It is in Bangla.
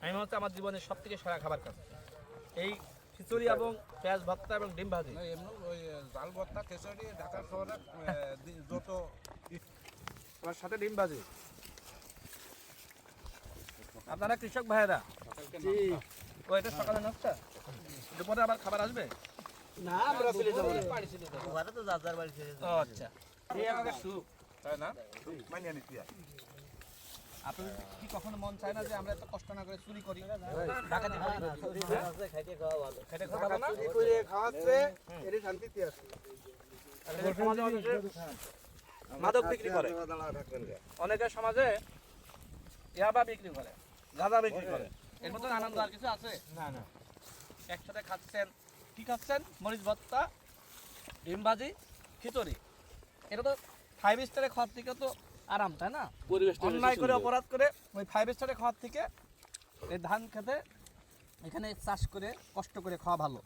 আমি মনে হচ্ছে আমার জীবনের সব থেকে সেরা খাবার খাচ্ছি এই খিচুড়ি এবং পেঁয়াজ ভর্তা এবং ডিম ভাজি। এমনি ওই জাল ভর্তা খিচুড়ি ঢাকা শহরে যত আমার সাথে ডিম ভাজি। আপনারা কৃষক ভাইয়েরা, ও এটা সকালে নাস্তা, দুপুরে আবার খাবার আসবে? না আমরা চলে যাবো ওরা তো যার বাড়ি ছেড়ে ও আচ্ছা, এই আমাদের সুখ, তাই না মানিয়ে নিতে আপনাদের কি কখনো মন চায় না যে আমরা এত কষ্ট না করে চুরি করি, ডাকাতি করি? খাইতে খাওয়া ভালো। খেটে খাওয়া ভালো না? চুরি করে খাওয়াচ্ছে এর শান্তিতে আছে আমাদের সমাজে অনেকে মাদক বিক্রি করে, অনেকে সমাজে ইয়াবা বিক্রি করে, গাঁজা বিক্রি করে, এর মধ্যে আনন্দ আর কিছু আছে? না না একসাথে খাচ্ছেন, কি খাচ্ছেন? মরিচ ভর্তা, ডিম ভাজি, খিচুড়ি। এটা তো 5 স্টারে খাওয়ার থেকে তো আরাম, তাই না? অন্যায় করে অপরাধ করে ওই 5 স্টারে খাওয়ার থেকে এই ধান খেতে এখানে চাষ করে কষ্ট করে খাওয়া ভালো।